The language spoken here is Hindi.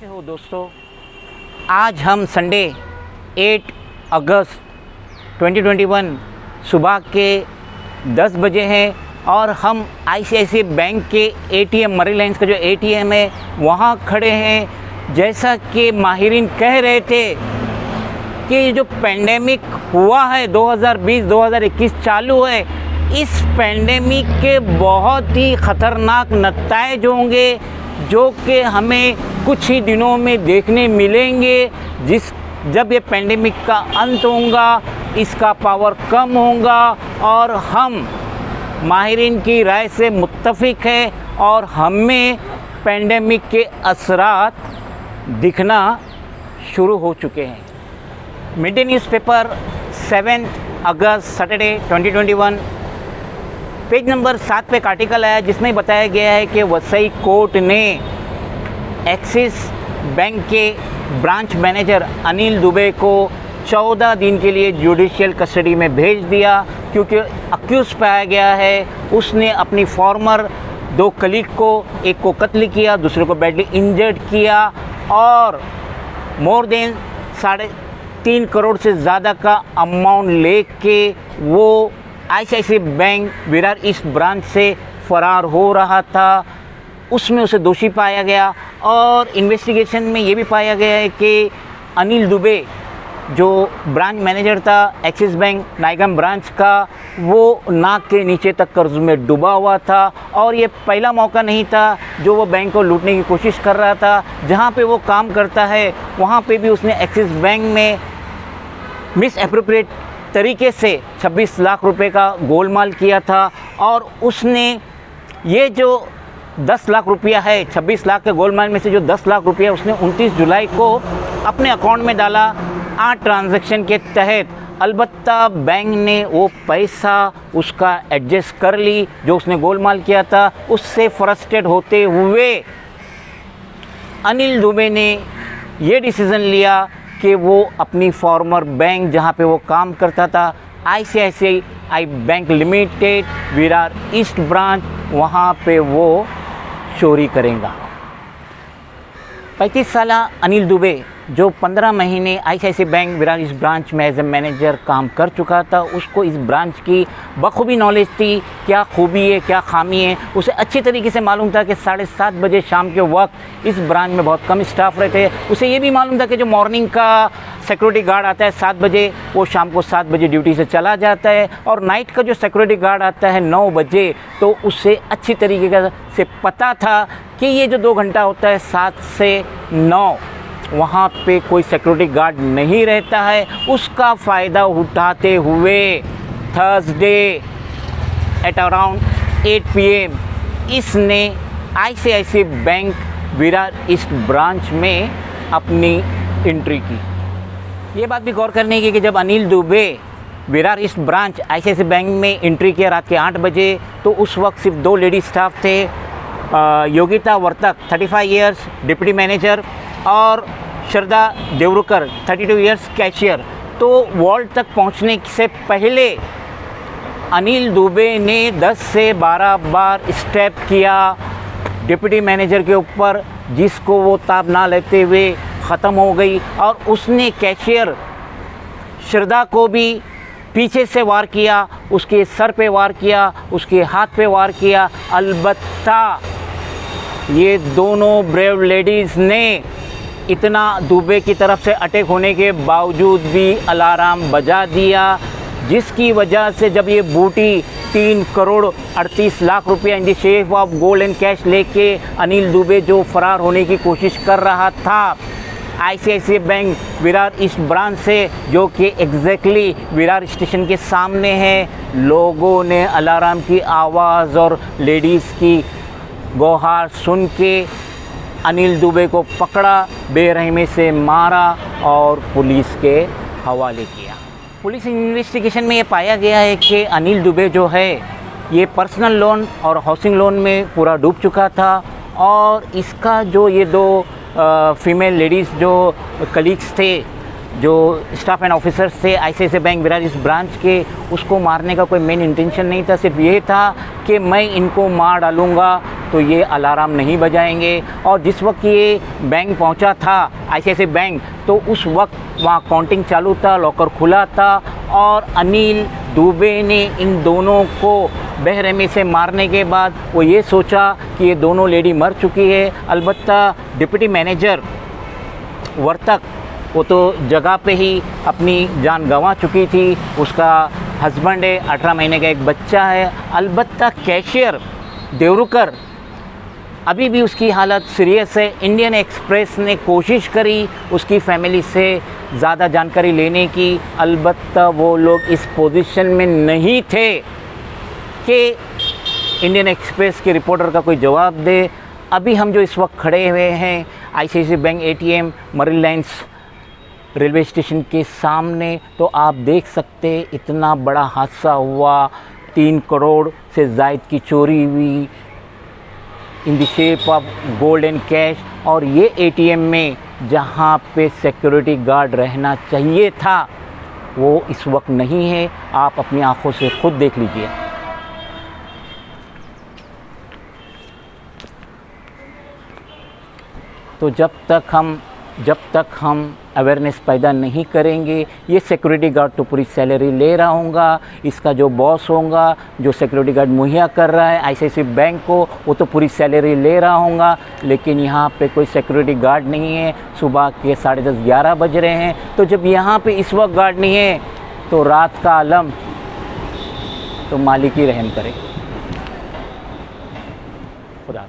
कैसे हो दोस्तों। आज हम संडे 8 अगस्त 2021 सुबह के 10 बजे हैं और हम ICICI बैंक के ATM मरीन लाइन्स का जो ATM है वहाँ खड़े हैं। जैसा कि माहिरीन कह रहे थे कि ये जो पेंडेमिक हुआ है 2020-2021 चालू है, इस पेंडेमिक के बहुत ही ख़तरनाक नतीजे होंगे जो कि हमें कुछ ही दिनों में देखने मिलेंगे। जब ये पेंडेमिक का अंत होगा, इसका पावर कम होगा और हम माहिरीन की राय से मुत्तफिक हैं और हमें पेंडेमिक के असरात दिखना शुरू हो चुके हैं। मिड डे न्यूज़पेपर 7 अगस्त सैटरडे 2021 पेज नंबर 7 पे एक आर्टिकल आया जिसमें बताया गया है कि वसई कोर्ट ने एक्सिस बैंक के ब्रांच मैनेजर अनिल दुबे को 14 दिन के लिए जुडिशियल कस्टडी में भेज दिया क्योंकि अक्यूज़ पाया गया है उसने अपनी फॉर्मर 2 कलीग को, एक को कत्ल किया, दूसरे को बैडली इंजर्ड किया और मोर देन 3.5 करोड़ से ज़्यादा का अमाउंट लेके वो ICICI bank Virar east branch से फ़रार हो रहा था। उसमें उसे दोषी पाया गया और इन्वेस्टिगेशन में ये भी पाया गया है कि अनिल दुबे जो ब्रांच मैनेजर था एक्सिस बैंक नाइगम ब्रांच का, वो नाक के नीचे तक कर्ज में डूबा हुआ था और ये पहला मौका नहीं था जो वो बैंक को लूटने की कोशिश कर रहा था। जहाँ पे वो काम करता है वहाँ पे भी उसने एक्सिस बैंक में मिस एप्रोप्रिएट तरीके से 26 लाख रुपए का गोलमाल किया था और उसने ये जो 10 लाख रुपया है, 26 लाख के गोलमाल में से जो 10 लाख रुपया उसने 29 जुलाई को अपने अकाउंट में डाला 8 ट्रांजैक्शन के तहत। अलबत्ता बैंक ने वो पैसा उसका एडजस्ट कर ली जो उसने गोलमाल किया था। उससे फ्रस्ट्रेट होते हुए अनिल दुबे ने ये डिसीज़न लिया कि वो अपनी फॉर्मर बैंक जहाँ पे वो काम करता था ICICI bank limited Virar east branch, वहाँ पे वो चोरी करेगा। 35 साल अनिल दुबे जो 15 महीने ICICI bank Virar east branch में एज ए मैनेजर काम कर चुका था, उसको इस ब्रांच की बखूबी नॉलेज थी, क्या खूबी है क्या खामी है। उसे अच्छी तरीके से मालूम था कि 7:30 बजे शाम के वक्त इस ब्रांच में बहुत कम स्टाफ रहते हैं। उसे ये भी मालूम था कि जो मॉर्निंग का सिक्योरिटी गार्ड आता है 7 बजे, वो शाम को 7 बजे ड्यूटी से चला जाता है और नाइट का जो सिक्योरिटी गार्ड आता है 9 बजे, तो उसे अच्छी तरीके से पता था कि ये जो 2 घंटा होता है 7 से 9 वहाँ पे कोई सिक्योरिटी गार्ड नहीं रहता है। उसका फ़ायदा उठाते हुए थर्सडे एट अराउंड 8 PM इसने ICICI bank Virar east branch में अपनी एंट्री की। ये बात भी गौर करने की कि जब Anil Dubey Virar east branch ICICI bank में एंट्री किया रात के 8 बजे, तो उस वक्त सिर्फ 2 लेडी स्टाफ थे, Yogita Vartak 35 years deputy manager और श्रद्धा देवरुकर 32 ईयर्स कैशियर। तो वॉल्ट तक पहुंचने से पहले अनिल दुबे ने 10 से 12 बार स्टेप किया डिप्टी मैनेजर के ऊपर, जिसको वो ताब ना लेते हुए ख़त्म हो गई और उसने कैशियर श्रद्धा को भी पीछे से वार किया, उसके सर पे वार किया, उसके हाथ पे वार किया। अलबत्ता ये दोनों ब्रेव लेडीज़ ने इतना दुबे की तरफ से अटैक होने के बावजूद भी अलार्म बजा दिया, जिसकी वजह से जब ये बूटी 3 करोड़ 38 लाख रुपया in the shape of gold and cash लेके अनिल दुबे जो फ़रार होने की कोशिश कर रहा था ICICI bank Virar east branch से, जो कि एग्जैक्टली विरार स्टेशन के सामने है, लोगों ने अलार्म की आवाज़ और लेडीज़ की गुहार सुन के अनिल दुबे को पकड़ा, बेरहमी से मारा और पुलिस के हवाले किया। पुलिस इन्वेस्टिगेशन में ये पाया गया है कि अनिल दुबे जो है ये पर्सनल लोन और हाउसिंग लोन में पूरा डूब चुका था और इसका जो ये 2 फीमेल लेडीज़ जो कलीग्स थे, जो स्टाफ एंड ऑफिसर्स थे ICICI बैंक विरार इस ब्रांच के, उसको मारने का कोई मेन इंटेंशन नहीं था। सिर्फ ये था कि मैं इनको मार डालूँगा तो ये अलार्म नहीं बजाएंगे। और जिस वक्त ये बैंक पहुंचा था ICICI बैंक, तो उस वक्त वहाँ काउंटिंग चालू था, लॉकर खुला था और अनिल दुबे ने इन दोनों को बेरहमी से मारने के बाद वो ये सोचा कि ये दोनों लेडी मर चुकी है। अलबत्ता डिप्टी मैनेजर वर्तक वो तो जगह पे ही अपनी जान गंवा चुकी थी, उसका हस्बैंड है, 18 महीने का एक बच्चा है। अलबत्ता कैशियर देवरुकर अभी भी उसकी हालत सीरियस है। इंडियन एक्सप्रेस ने कोशिश करी उसकी फैमिली से ज़्यादा जानकारी लेने की, अलबत्ता वो लोग इस पोजीशन में नहीं थे कि इंडियन एक्सप्रेस के रिपोर्टर का कोई जवाब दे। अभी हम जो इस वक्त खड़े हुए हैं ICICI bank ATM marine lines railway station के सामने, तो आप देख सकते इतना बड़ा हादसा हुआ, 3 करोड़ से ज़ायद की चोरी हुई in the shape of gold and cash. और ये ATM में जहाँ पे सिक्योरिटी गार्ड रहना चाहिए था वो इस वक्त नहीं है। आप अपनी आंखों से खुद देख लीजिए। तो जब तक हम अवेयरनेस पैदा नहीं करेंगे, ये सिक्योरिटी गार्ड तो पूरी सैलरी ले रहा होगा, इसका जो बॉस होगा जो सिक्योरिटी गार्ड मुहैया कर रहा है ICICI बैंक को, वो तो पूरी सैलरी ले रहा होगा, लेकिन यहाँ पे कोई सिक्योरिटी गार्ड नहीं है। सुबह के 10:30-11 बज रहे हैं, तो जब यहाँ पे इस वक्त गार्ड नहीं है तो रात का आलम तो मालिक ही रहम करे। खुदा।